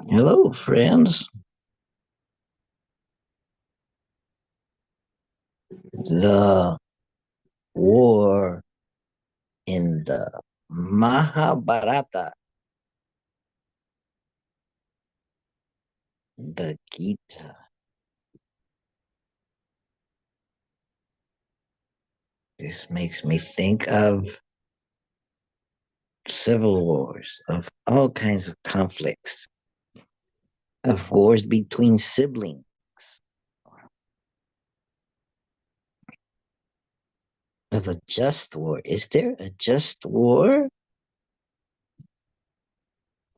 Hello, friends. The war in the Mahabharata, the Gita. This makes me think of civil wars, of all kinds of conflicts, of wars between siblings, of a just war. Is there a just war?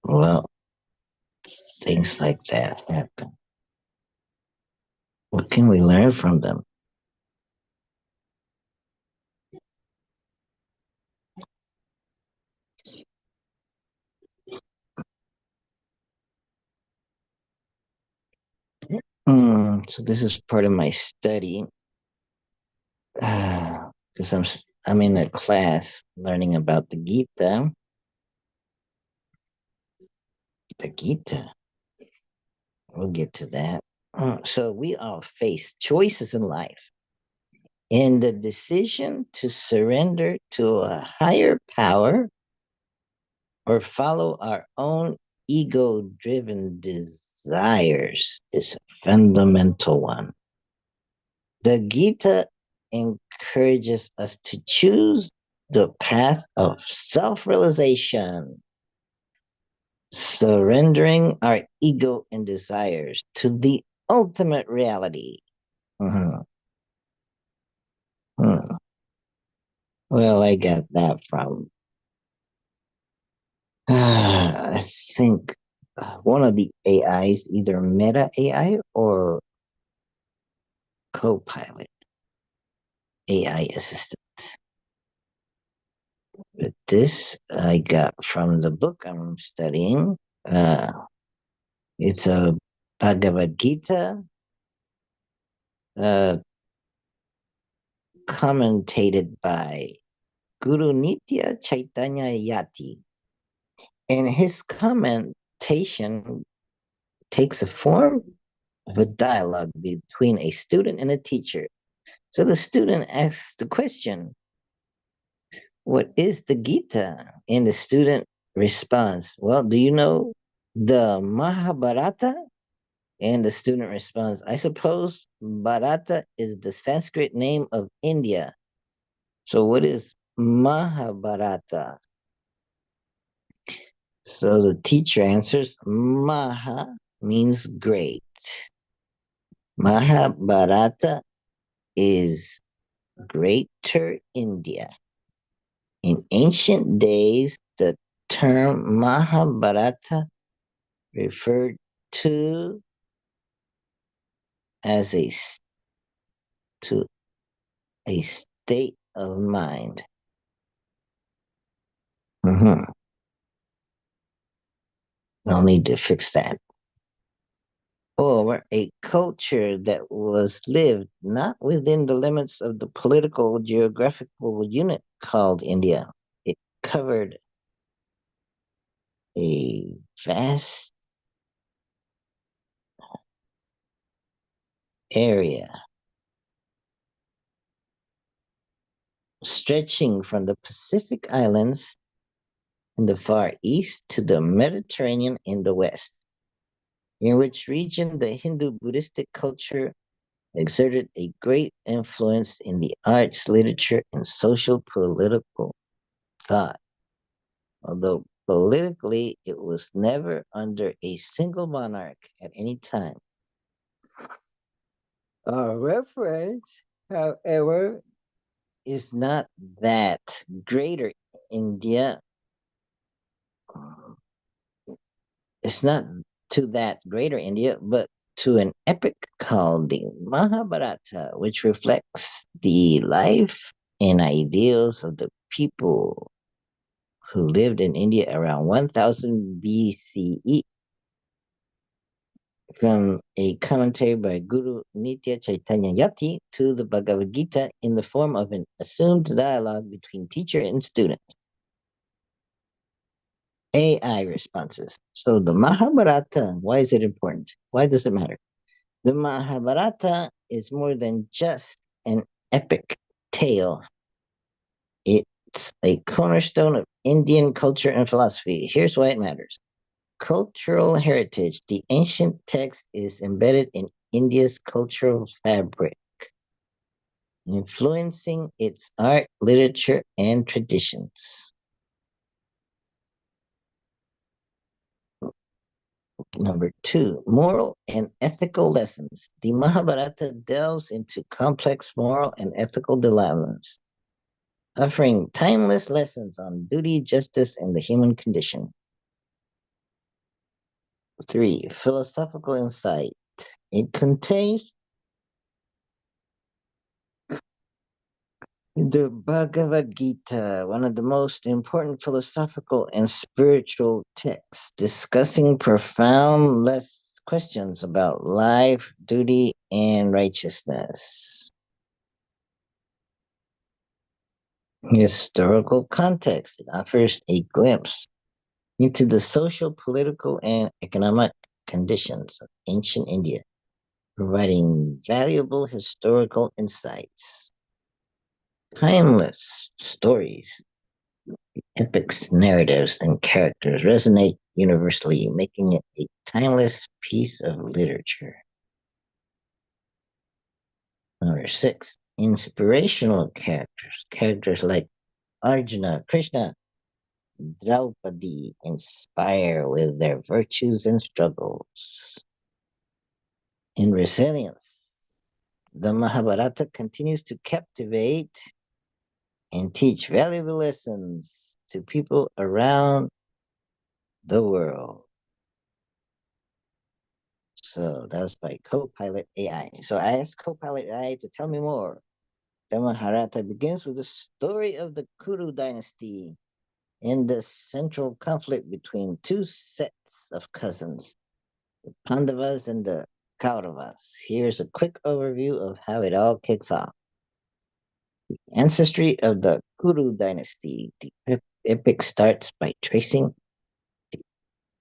Well, things like that happen. What can we learn from them? So this is part of my study because I'm in a class learning about the Gita. The Gita. We'll get to that. So we all face choices in life, and the decision to surrender to a higher power or follow our own ego-driven desires is a fundamental one. The Gita encourages us to choose the path of self-realization, surrendering our ego and desires to the ultimate reality. Mhm. Hmm. Well, I got that from, I think one of the AIs, either Meta AI or Copilot AI assistant. But this I got from the book I'm studying. It's a Bhagavad Gita, uh, commentated by Guru Nitya Chaitanya Yati. And his commentation takes a form of a dialogue between a student and a teacher. So the student asks the question, what is the Gita? And the student responds, well, do you know the Mahabharata? And the student responds, I suppose Bharata is the Sanskrit name of India. So what is Mahabharata? So the teacher answers, Maha means great. Mahabharata is Greater India. In ancient days, the term Mahabharata referred to as to a state of mind. Mhm. I'll need to fix that. Or a culture that was lived not within the limits of the political geographical unit called India. It covered a vast area stretching from the Pacific Islands in the far east to the Mediterranean in the west, in which region the Hindu Buddhistic culture exerted a great influence in the arts, literature, and social political thought. Although politically it was never under a single monarch at any time. Our reference, however, is not that greater India. It's not to that greater India, but to an epic called the Mahabharata, which reflects the life and ideals of the people who lived in India around 1000 BCE. from a commentary by Guru Nitya Chaitanya Yati to the Bhagavad Gita in the form of an assumed dialogue between teacher and student. AI responses. So the Mahabharata, why is it important? Why does it matter? The Mahabharata is more than just an epic tale. It's a cornerstone of Indian culture and philosophy. Here's why it matters. Cultural heritage. The ancient text is embedded in India's cultural fabric, influencing its art, literature, and traditions. Number two, moral and ethical lessons. The Mahabharata delves into complex moral and ethical dilemmas, offering timeless lessons on duty, justice, and the human condition. Three, philosophical insight. It contains the Bhagavad Gita, one of the most important philosophical and spiritual texts, discussing profound questions about life, duty, and righteousness. Historical context. It offers a glimpse into the social, political, and economic conditions of ancient India, providing valuable historical insights. Timeless stories, epics, narratives, and characters resonate universally, making it a timeless piece of literature. Number six, inspirational characters. Characters like Arjuna, Krishna, Draupadi inspire with their virtues and struggles. In resilience, the Mahabharata continues to captivate and teach valuable lessons to people around the world. So that was by Copilot AI. So I asked Copilot AI to tell me more. The Mahabharata begins with the story of the Kuru dynasty and the central conflict between two sets of cousins, the Pandavas and the Kauravas. Here's a quick overview of how it all kicks off. Ancestry of the Kuru dynasty. The epic starts by tracing the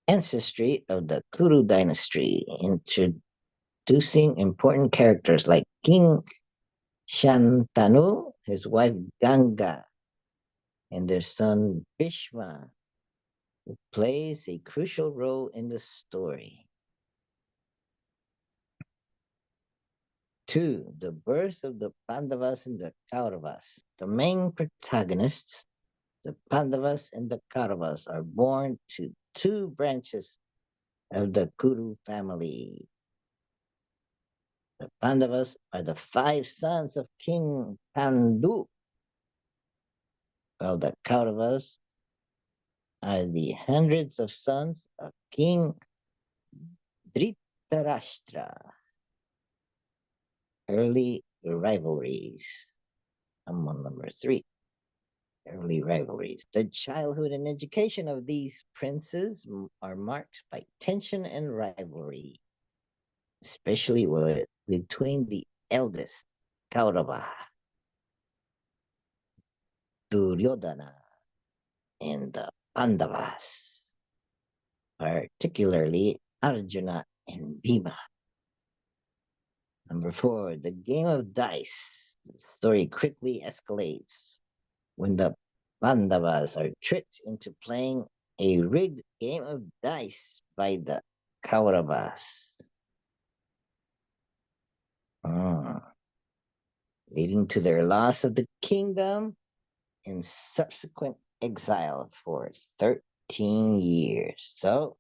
ancestry of the Kuru dynasty, introducing important characters like King Shantanu, his wife Ganga, and their son Bhishma, who plays a crucial role in the story. Two, the birth of the Pandavas and the Kauravas. The main protagonists, the Pandavas and the Kauravas, are born to two branches of the Kuru family. The Pandavas are the five sons of King Pandu, while the Kauravas are the hundreds of sons of King Dhritarashtra. Early rivalries. I'm on number three. Early rivalries. The childhood and education of these princes are marked by tension and rivalry, especially between the eldest Kaurava, Duryodhana, and the Pandavas, particularly Arjuna and Bhima. Number four, the game of dice. The story quickly escalates when the Pandavas are tricked into playing a rigged game of dice by the Kauravas, Ah, leading to their loss of the kingdom and subsequent exile for 13 years. So,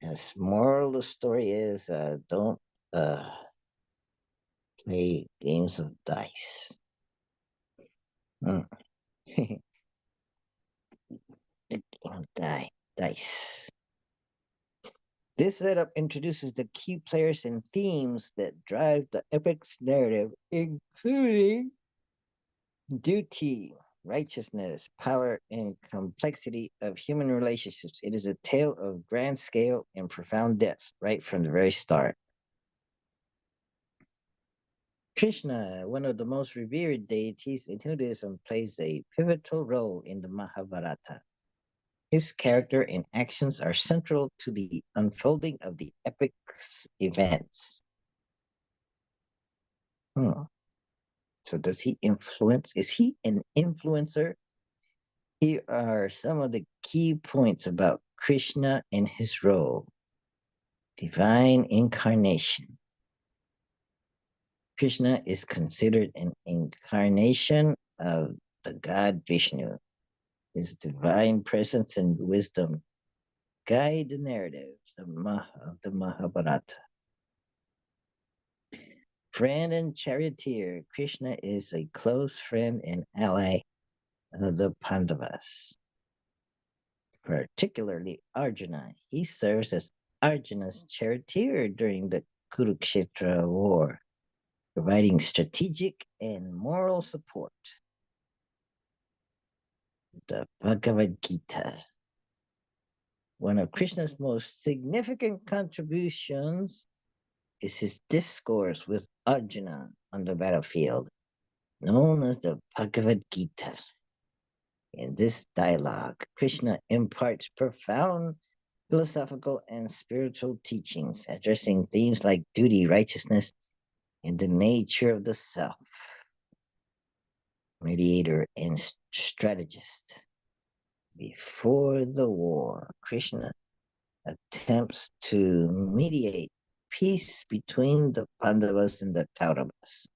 as moral of the story is, don't uh, play games of dice. Mm. The game of dice. This setup introduces the key players and themes that drive the epic's narrative, including duty. righteousness, power, and complexity of human relationships. It is a tale of grand scale and profound depths right from the very start. Krishna, one of the most revered deities in Hinduism, plays a pivotal role in the Mahabharata. His character and actions are central to the unfolding of the epic's events. Hmm. So, does he influence? Is he an influencer? Here are some of the key points about Krishna and his role. Divine incarnation. Krishna is considered an incarnation of the god Vishnu. His divine presence and wisdom guide the narratives of the Mahabharata. Friend and charioteer, Krishna is a close friend and ally of the Pandavas, particularly Arjuna. He serves as Arjuna's charioteer during the Kurukshetra war, providing strategic and moral support. The Bhagavad Gita. One of Krishna's most significant contributions is his discourse with Arjuna on the battlefield, known as the Bhagavad Gita. In this dialogue, Krishna imparts profound philosophical and spiritual teachings addressing themes like duty, righteousness, and the nature of the self, mediator and strategist. Before the war, Krishna attempts to mediate peace between the Pandavas and the Kauravas,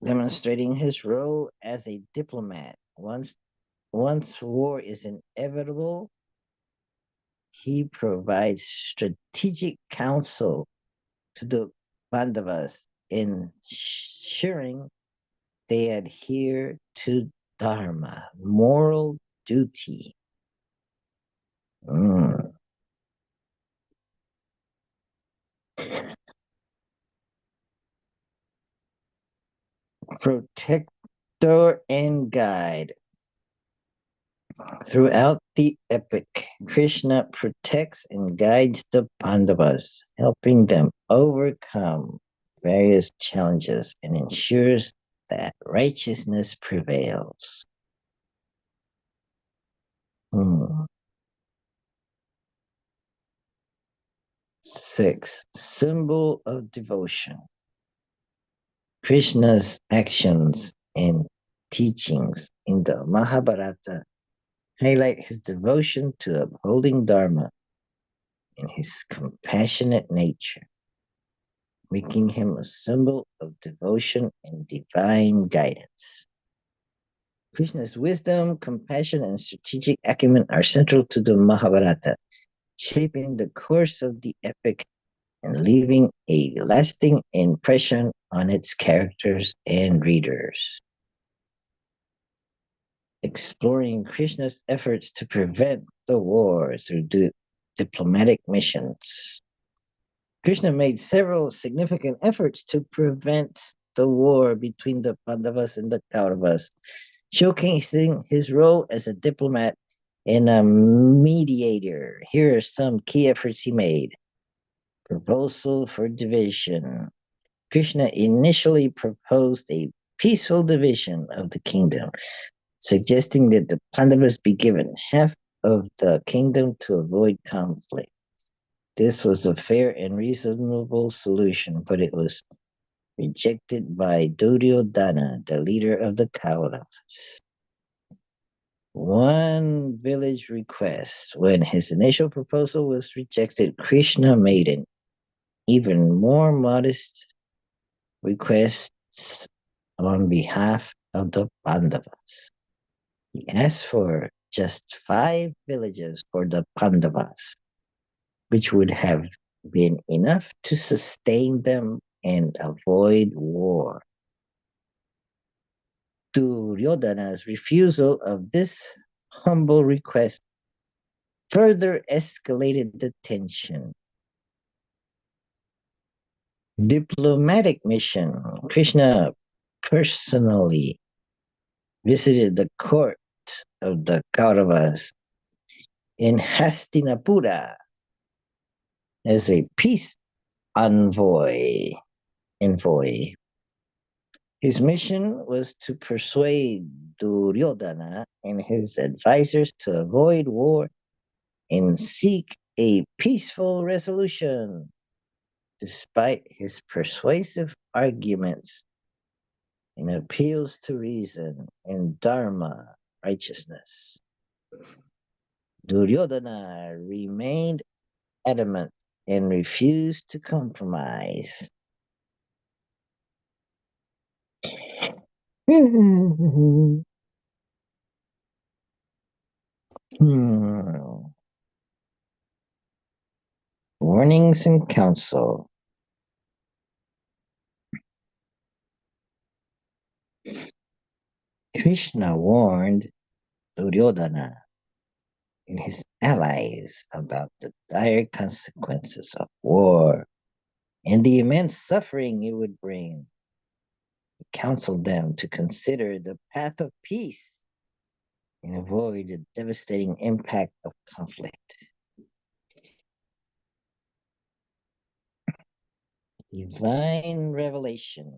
demonstrating his role as a diplomat. Once war is inevitable, he provides strategic counsel to the Pandavas, ensuring they adhere to dharma, moral duty. Mm. Protector and guide. Throughout the epic, Krishna protects and guides the Pandavas, helping them overcome various challenges and ensures that righteousness prevails. Hmm. 6. Symbol of devotion. Krishna's actions and teachings in the Mahabharata highlight his devotion to upholding Dharma and his compassionate nature, making him a symbol of devotion and divine guidance. Krishna's wisdom, compassion, and strategic acumen are central to the Mahabharata, shaping the course of the epic and leaving a lasting impression on its characters and readers. Exploring Krishna's efforts to prevent the war through diplomatic missions. Krishna made several significant efforts to prevent the war between the Pandavas and the Kauravas, showcasing his role as a diplomat and a mediator. Here are some key efforts he made. Proposal for division. Krishna initially proposed a peaceful division of the kingdom, suggesting that the Pandavas be given half of the kingdom to avoid conflict. This was a fair and reasonable solution, but it was rejected by Duryodhana, the leader of the Kauravas. One village request. When his initial proposal was rejected, Krishna made an even more modest request on behalf of the Pandavas. He asked for just 5 villages for the Pandavas, which would have been enough to sustain them and avoid war. Duryodhana's refusal of this humble request further escalated the tension. Diplomatic mission. Krishna personally visited the court of the Kauravas in Hastinapura as a peace envoy. envoy. His mission was to persuade Duryodhana and his advisors to avoid war and seek a peaceful resolution. Despite his persuasive arguments and appeals to reason and dharma, righteousness, Duryodhana remained adamant and refused to compromise. Hmm. Warnings and counsel. Krishna warned Duryodhana and his allies about the dire consequences of war and the immense suffering it would bring. He counseled them to consider the path of peace and avoid the devastating impact of conflict. Divine revelation.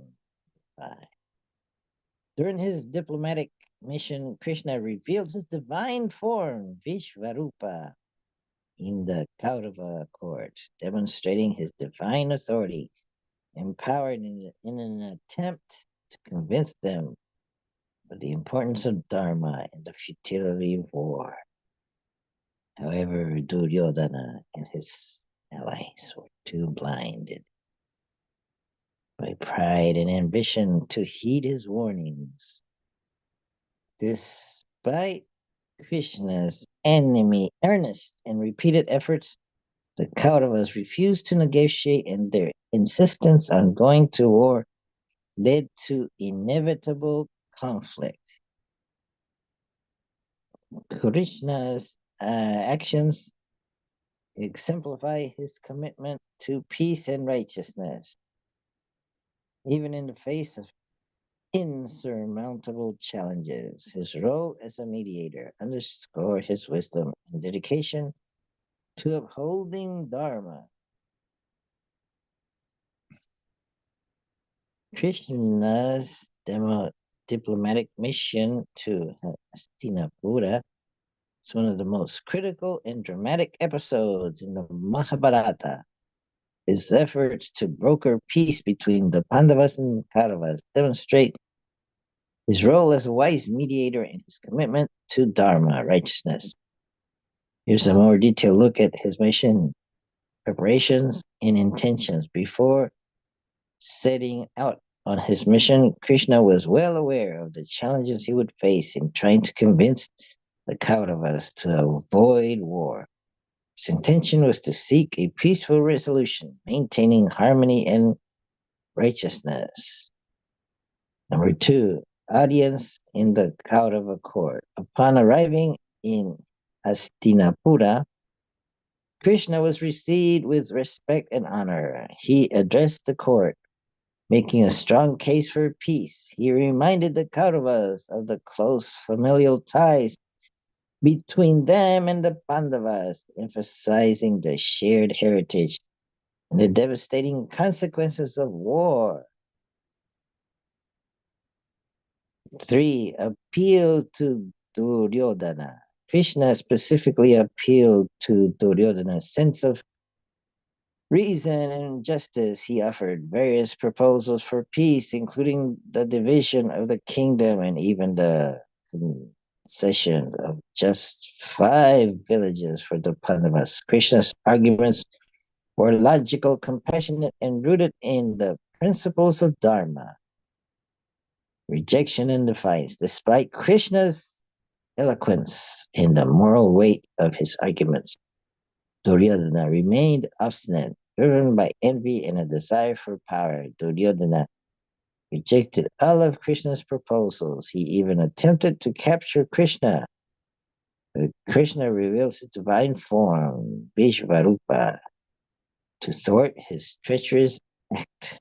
During his diplomatic mission, Krishna revealed his divine form, Vishvarupa, in the Kaurava court, demonstrating his divine authority, empowered in an attempt to convince them of the importance of Dharma and the futility of war. However, Duryodhana and his allies were too blinded by pride and ambition to heed his warnings. Despite Krishna's enemy earnest and repeated efforts, the Kauravas refused to negotiate, and their insistence on going to war led to inevitable conflict. Krishna's actions exemplify his commitment to peace and righteousness, even in the face of insurmountable challenges. His role as a mediator underscores his wisdom and dedication to upholding Dharma. Krishna's diplomatic mission to Hastinapura is one of the most critical and dramatic episodes in the Mahabharata. His efforts to broker peace between the Pandavas and Kauravas demonstrate his role as a wise mediator and his commitment to Dharma, righteousness. Here's a more detailed look at his mission, preparations, and intentions. Before setting out on his mission, Krishna was well aware of the challenges he would face in trying to convince the Kauravas to avoid war. His intention was to seek a peaceful resolution, maintaining harmony and righteousness. Number two, audience in the Kaurava court. Upon arriving in Hastinapura, Krishna was received with respect and honor. He addressed the court, making a strong case for peace. He reminded the Kauravas of the close familial ties between them and the Pandavas, emphasizing the shared heritage and the devastating consequences of war. Three, appeal to Duryodhana. Krishna specifically appealed to Duryodhana's sense of reason and justice. He offered various proposals for peace, including the division of the kingdom and even the concession of just 5 villages for the Pandavas. Krishna's arguments were logical, compassionate, and rooted in the principles of Dharma, rejection, and defiance. Despite Krishna's eloquence and the moral weight of his arguments, Duryodhana remained obstinate, driven by envy and a desire for power. Duryodhana rejected all of Krishna's proposals. He even attempted to capture Krishna. But Krishna reveals his divine form, Vishvarupa, to thwart his treacherous act.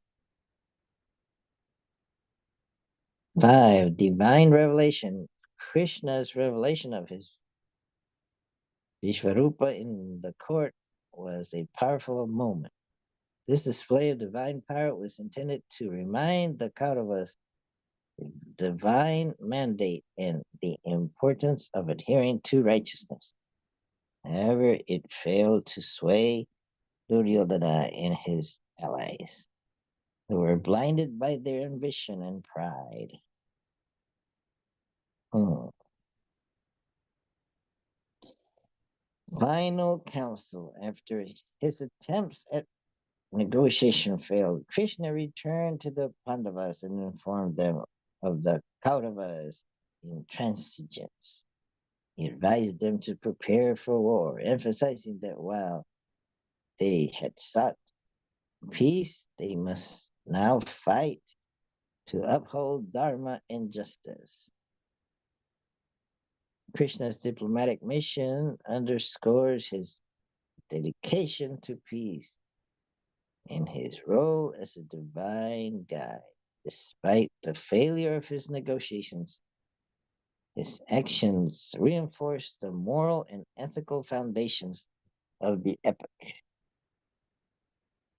5. Divine revelation. Krishna's revelation of his Vishvarupa in the court was a powerful moment. This display of divine power was intended to remind the Kauravas the divine mandate and the importance of adhering to righteousness. However, it failed to sway Duryodhana and his allies, who were blinded by their ambition and pride. Hmm. Final council. After his attempts at negotiation failed, Krishna returned to the Pandavas and informed them of the Kauravas' intransigence. He advised them to prepare for war, emphasizing that while they had sought peace, they must now fight to uphold Dharma and justice. Krishna's diplomatic mission underscores his dedication to peace and his role as a divine guide. Despite the failure of his negotiations, his actions reinforce the moral and ethical foundations of the epic,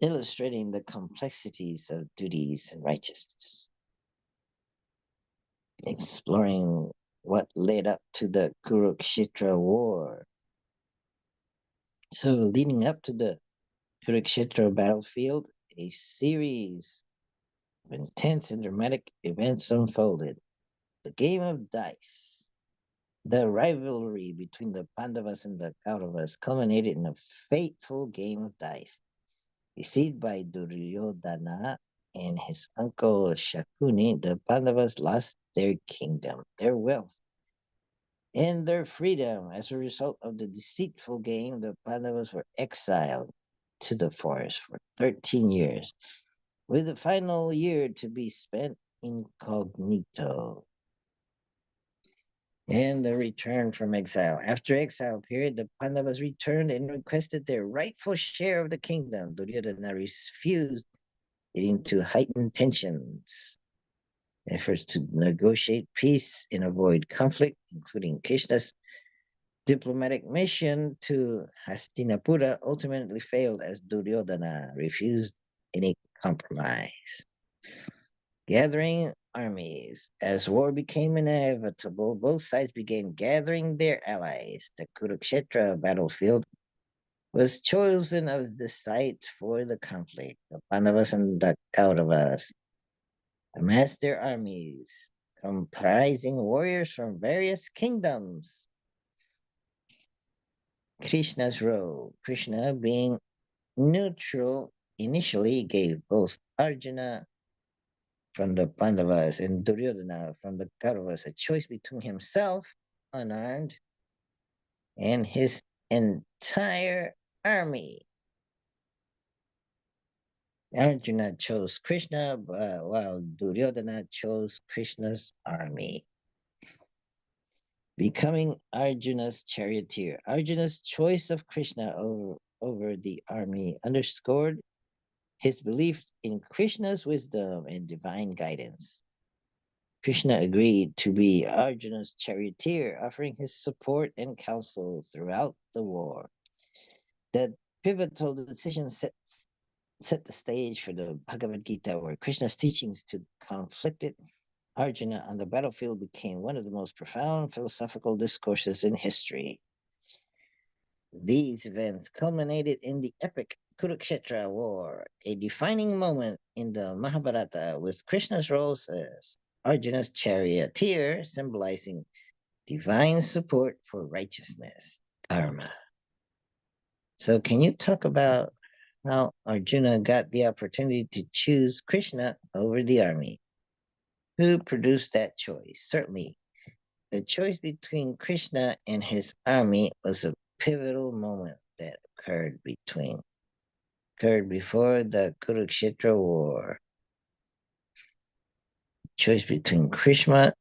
illustrating the complexities of duties and righteousness, exploring what led up to the Kurukshetra war. So, leading up to the Kurukshetra battlefield, a series of intense and dramatic events unfolded. The game of dice. The rivalry between the Pandavas and the Kauravas culminated in a fateful game of dice. Deceived by Duryodhana and his uncle Shakuni, the Pandavas lost their kingdom, their wealth, and their freedom. As a result of the deceitful game, the Pandavas were exiled to the forest for 13 years, with the final year to be spent incognito. And the return from exile. After exile period, the Pandavas returned and requested their rightful share of the kingdom. Duryodhana refused, leading to heightened tensions. Efforts to negotiate peace and avoid conflict, including Krishna's diplomatic mission to Hastinapura, ultimately failed as Duryodhana refused any compromise. Gathering armies. As war became inevitable, both sides began gathering their allies. The Kurukshetra battlefield was chosen as the site for the conflict. The Pandavas and the Kauravas amassed their armies, comprising warriors from various kingdoms. Krishna's role. Krishna, being neutral, initially gave both Arjuna from the Pandavas and Duryodhana from the Kauravas a choice between himself, unarmed, and his entire army. Arjuna chose Krishna, while Duryodhana chose Krishna's army, becoming Arjuna's charioteer. Arjuna's choice of Krishna over the army underscored his belief in Krishna's wisdom and divine guidance. Krishna agreed to be Arjuna's charioteer, offering his support and counsel throughout the war. That pivotal decision set the stage for the Bhagavad Gita, where Krishna's teachings to conflicted Arjuna on the battlefield became one of the most profound philosophical discourses in history. These events culminated in the epic Kurukshetra war, a defining moment in the Mahabharata, with Krishna's role as Arjuna's charioteer, symbolizing divine support for righteousness, dharma. So, can you talk about how Arjuna got the opportunity to choose Krishna over the army? Who produced that choice? Certainly, the choice between Krishna and his army was a pivotal moment that occurred before the Kurukshetra war. Choice between Krishna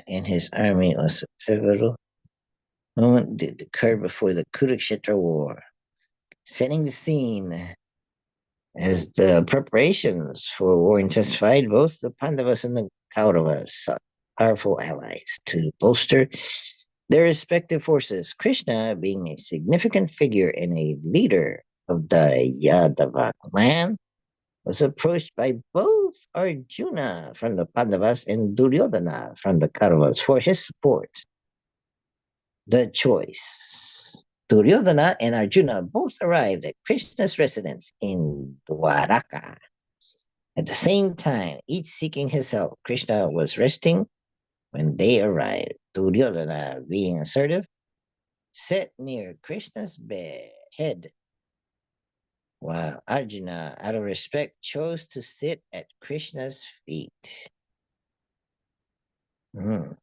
and his army was a pivotal moment that occurred before the Kurukshetra war. Setting the scene, As the preparations for war intensified, both the Pandavas and the Kauravas sought powerful allies to bolster their respective forces. Krishna, being a significant figure and a leader of the Yadava clan, was approached by both Arjuna from the Pandavas and Duryodhana from the Kauravas for his support. The choice. Duryodhana and Arjuna both arrived at Krishna's residence in Dwaraka. At the same time, each seeking his help, Krishna was resting when they arrived. Duryodhana, being assertive, sat near Krishna's head, while Arjuna, out of respect, chose to sit at Krishna's feet. Hmm.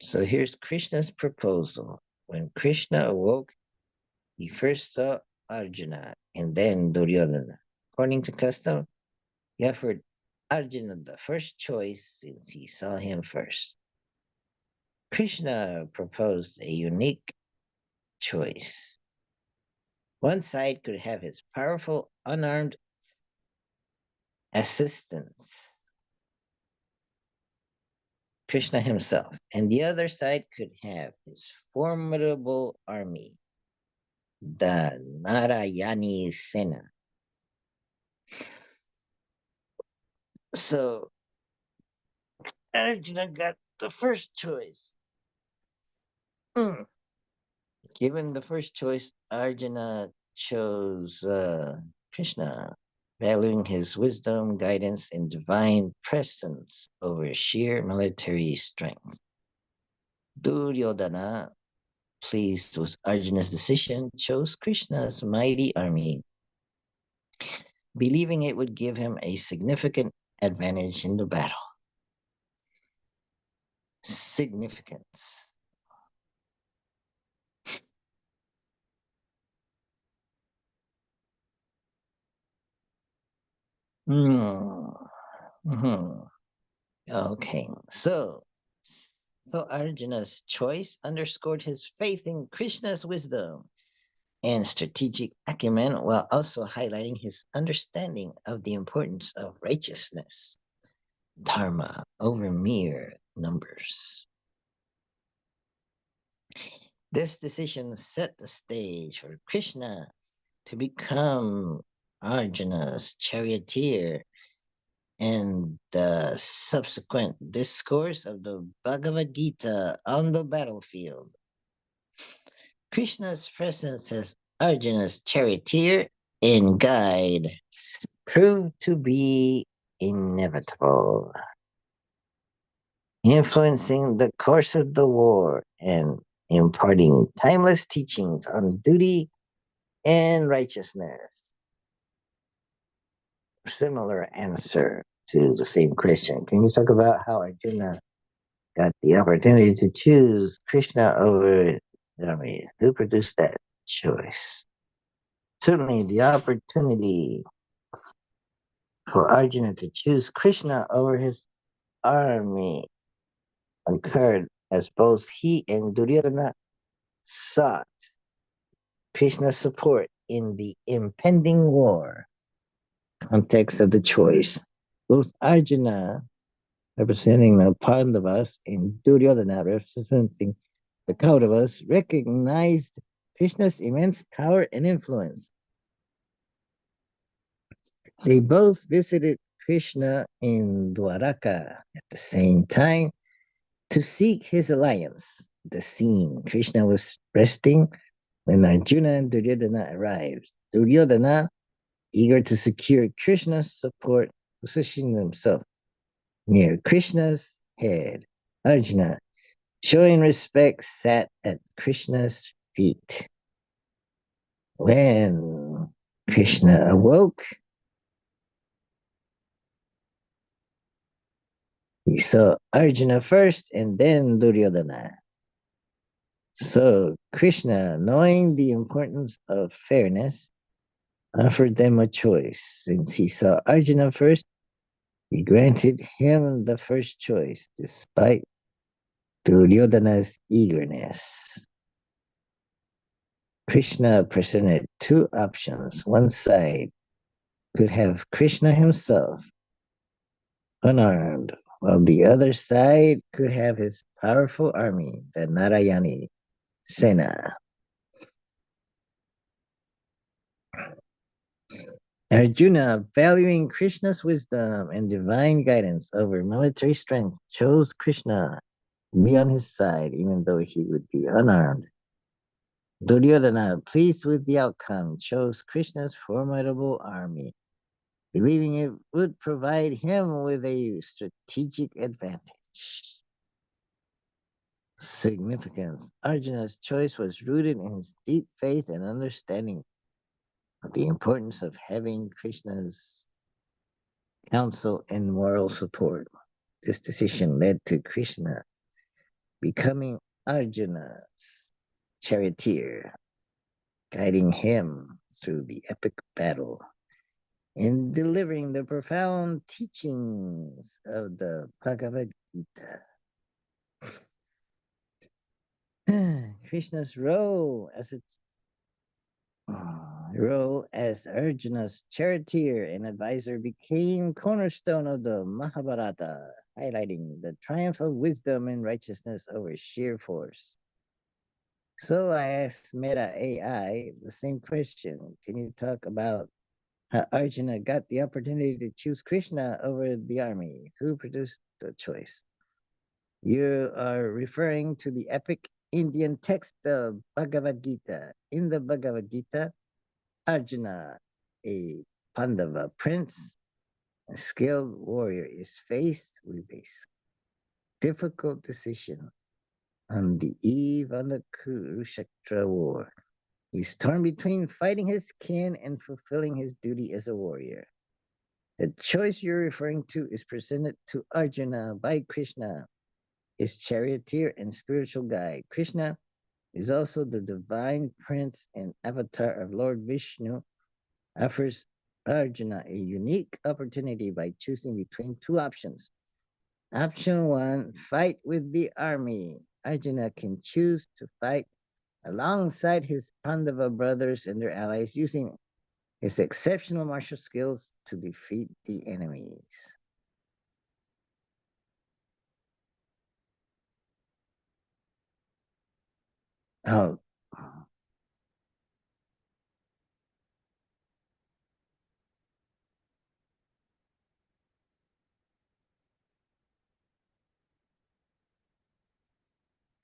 So here's Krishna's proposal. When Krishna awoke, he first saw Arjuna and then Duryodhana. According to custom, he offered Arjuna the first choice since he saw him first. Krishna proposed a unique choice. One side could have his powerful, unarmed assistants, Krishna himself, and the other side could have his formidable army, the Narayani Sena. So Arjuna got the first choice. Hmm. Given the first choice, Arjuna chose Krishna, valuing his wisdom, guidance, and divine presence over sheer military strength. Duryodhana, pleased with Arjuna's decision, chose Krishna's mighty army, believing it would give him a significant advantage in the battle. Significance. Hmm. Mhm. Okay, so Arjuna's choice underscored his faith in Krishna's wisdom and strategic acumen while also highlighting his understanding of the importance of righteousness, dharma, over mere numbers. This decision set the stage for Krishna to become Arjuna's charioteer and the subsequent discourse of the Bhagavad Gita on the battlefield. Krishna's presence as Arjuna's charioteer and guide proved to be inevitable, influencing the course of the war and imparting timeless teachings on duty and righteousness. Similar answer to the same question. Can you talk about how Arjuna got the opportunity to choose Krishna over Dharma? Who produced that choice? Certainly, the opportunity for Arjuna to choose Krishna over his army occurred as both he and Duryodhana sought Krishna's support in the impending war. Context of the choice. Both Arjuna, representing the Pandavas, and Duryodhana, representing the Kauravas, recognized Krishna's immense power and influence. They both visited Krishna in Dwaraka at the same time to seek his alliance. The scene Krishna was resting when Arjuna and Duryodhana arrived. Duryodhana, eager to secure Krishna's support, positioned himself near Krishna's head. Arjuna, showing respect, sat at Krishna's feet. When Krishna awoke, he saw Arjuna first and then Duryodhana. So Krishna, knowing the importance of fairness, offered them a choice. Since he saw Arjuna first, he granted him the first choice, despite Duryodhana's eagerness. Krishna presented two options. One side could have Krishna himself unarmed, while the other side could have his powerful army, the Narayani Sena. Arjuna, valuing Krishna's wisdom and divine guidance over military strength, chose Krishna to be on his side, even though he would be unarmed. Duryodhana, pleased with the outcome, chose Krishna's formidable army, believing it would provide him with a strategic advantage. Significance. Arjuna's choice was rooted in his deep faith and understanding of the importance of having Krishna's counsel and moral support. This decision led to Krishna becoming Arjuna's charioteer, guiding him through the epic battle and delivering the profound teachings of the Bhagavad Gita. Krishna's role as Arjuna's charioteer and advisor became cornerstone of the Mahabharata, highlighting the triumph of wisdom and righteousness over sheer force. So I asked Meta AI the same question. Can you talk about how Arjuna got the opportunity to choose Krishna over the army? Who produced the choice? You are referring to the epic Indian text of Bhagavad Gita. In the Bhagavad Gita, Arjuna, a Pandava prince, a skilled warrior, is faced with a difficult decision on the eve of the Kurukshetra war. He's torn between fighting his kin and fulfilling his duty as a warrior. The choice you're referring to is presented to Arjuna by Krishna, his charioteer and spiritual guide. Krishna is also the divine prince and avatar of Lord Vishnu, offers Arjuna a unique opportunity by choosing between two options. Option one, fight with the army. Arjuna can choose to fight alongside his Pandava brothers and their allies using his exceptional martial skills to defeat the enemies. Oh,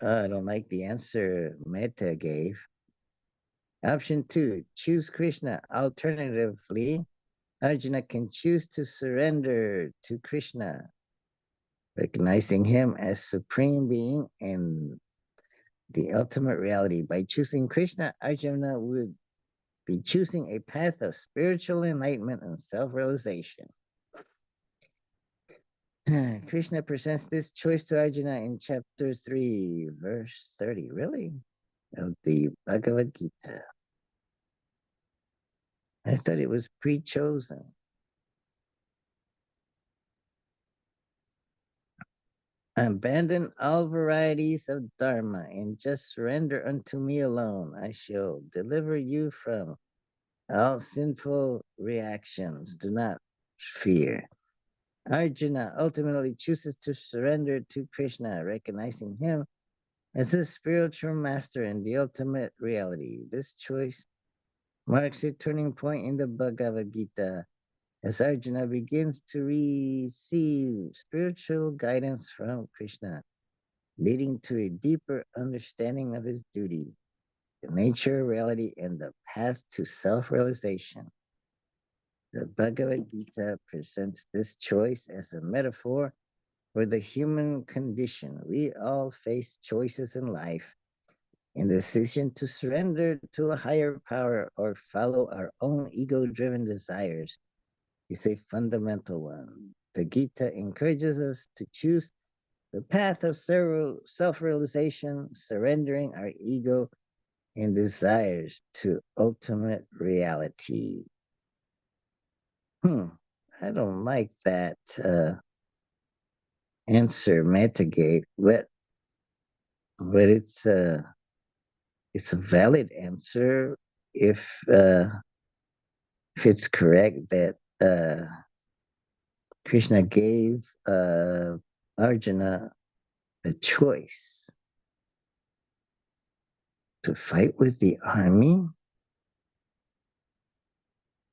I don't like the answer Meta gave. Option two, choose Krishna. Alternatively, Arjuna can choose to surrender to Krishna, recognizing him as supreme being and the ultimate reality. By choosing Krishna, Arjuna would be choosing a path of spiritual enlightenment and self-realization. Krishna presents this choice to Arjuna in chapter 3, verse 30, really? Of the Bhagavad Gita. I thought it was pre-chosen. Abandon all varieties of dharma and just surrender unto me alone. I shall deliver you from all sinful reactions. Do not fear. Arjuna ultimately chooses to surrender to Krishna, recognizing him as his spiritual master and the ultimate reality. This choice marks a turning point in the Bhagavad Gita as Arjuna begins to receive spiritual guidance from Krishna, leading to a deeper understanding of his duty, the nature of reality, and the path to self-realization. The Bhagavad Gita presents this choice as a metaphor for the human condition. We all face choices in life, and the decision to surrender to a higher power or follow our own ego-driven desires is a fundamental one. The Gita encourages us to choose the path of self-realization, surrendering our ego and desires to ultimate reality. Hmm, I don't like that answer, mitigate, but it's it's a valid answer if it's correct that Krishna gave Arjuna a choice to fight with the army,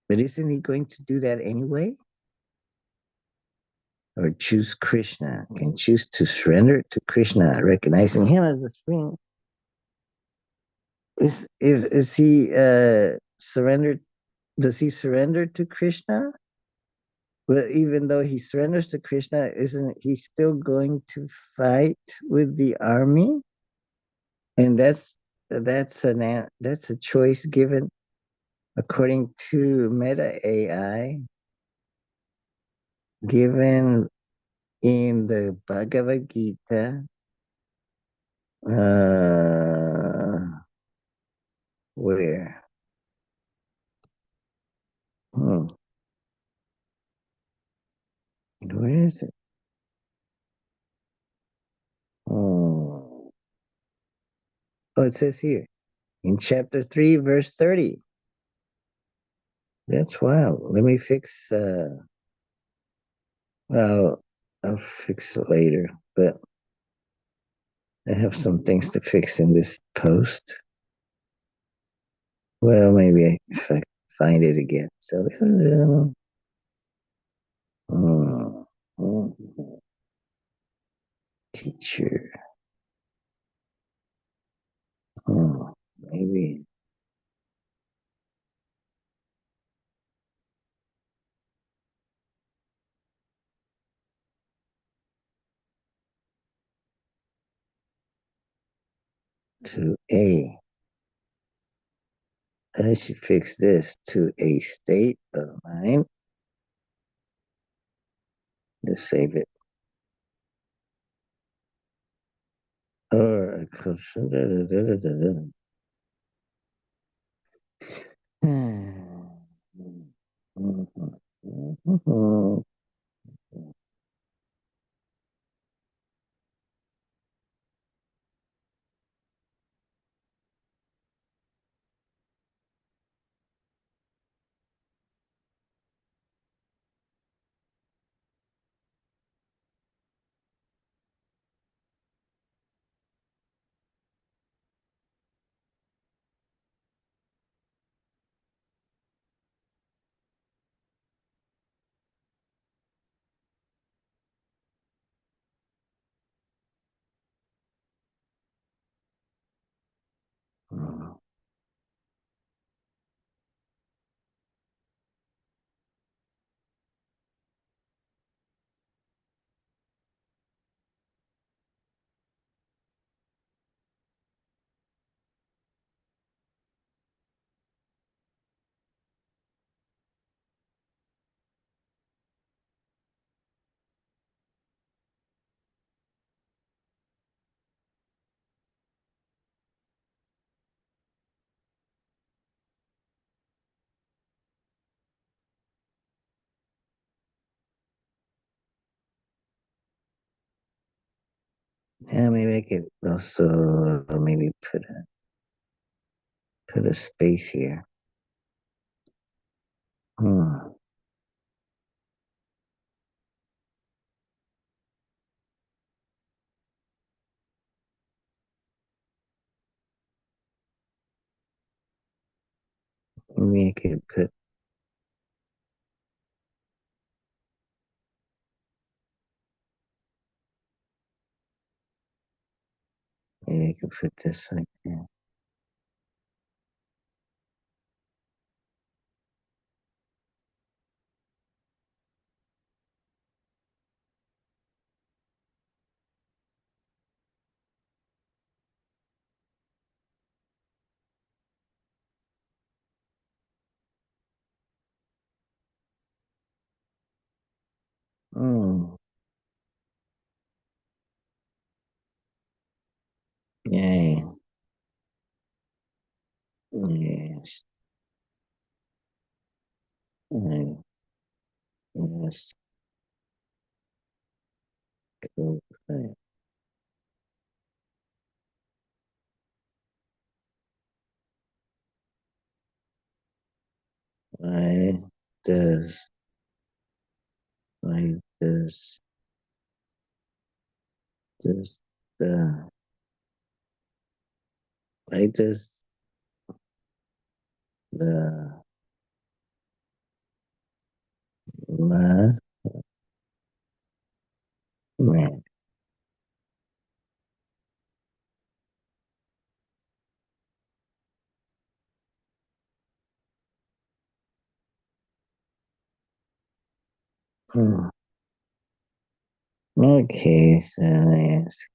but isn't he going to do that anyway? Or choose Krishna and choose to surrender to Krishna, recognizing him as the supreme. Is he surrendered? Does he surrender to Krishna? But even though he surrenders to Krishna, isn't he still going to fight with the army? And that's a choice given according to Meta AI, given in the Bhagavad Gita. Where? Hmm, where is it? Oh, it says here in chapter 3, verse 30. That's wild. Let me fix, well, I'll fix it later, but I have some things to fix in this post. Well, maybe if I find it again. So, teacher, maybe to A. I should fix this to a state of mind. Just save it. Or yeah, maybe I could also maybe put a space here. Hmm. Maybe I could put this right there. Hmm. Yeah. Yes. Yeah. Yes. Cool. Why does why does the why does the man man hmm. Okay, so yes.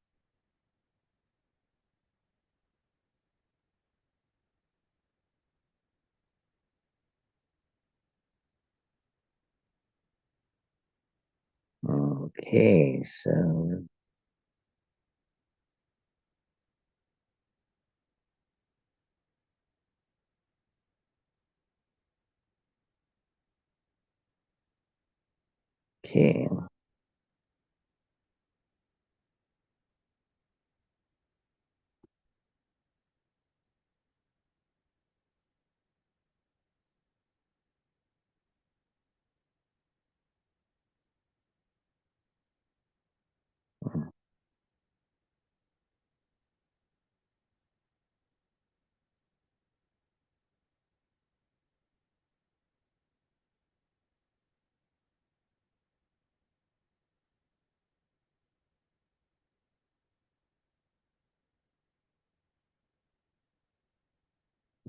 Okay, so okay.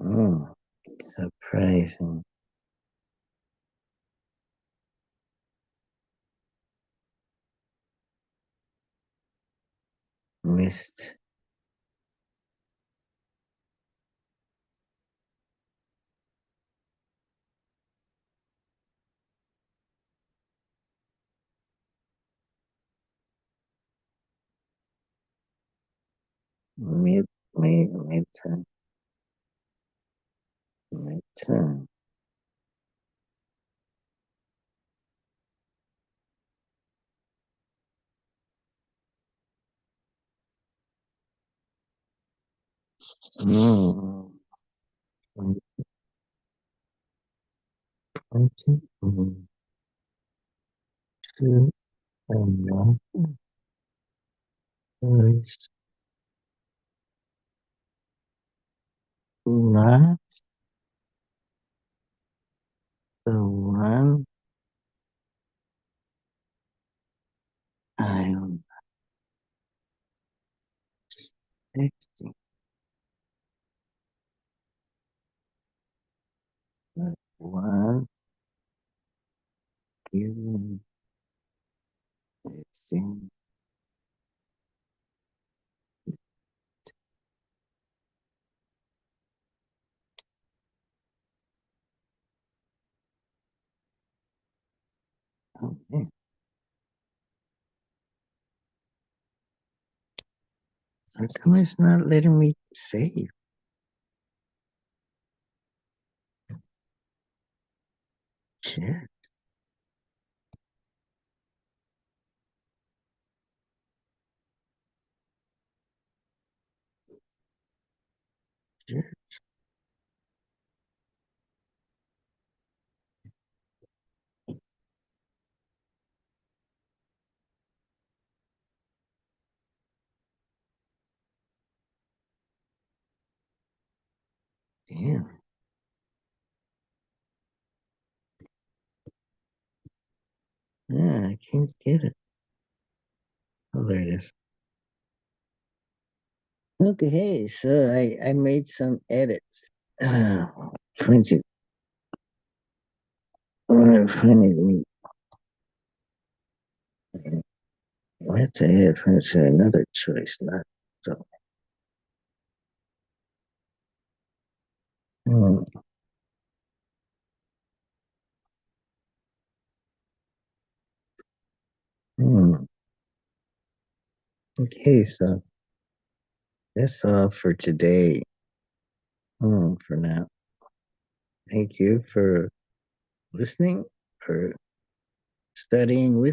Mm, surprising. Missed mid midterm midterm. Mm, 2022 and one is not the one I'm expecting. The one given within. Oh, man. How come it's not letting me save? Shit, shit. Damn. Yeah, I can't get it. Oh, there it is. Okay, so I made some edits. Uh, Find it. I want to find it. I have to add furniture another choice, not so. Hmm, hmm. Okay, so that's all for today. For now. Thank you for listening, for studying with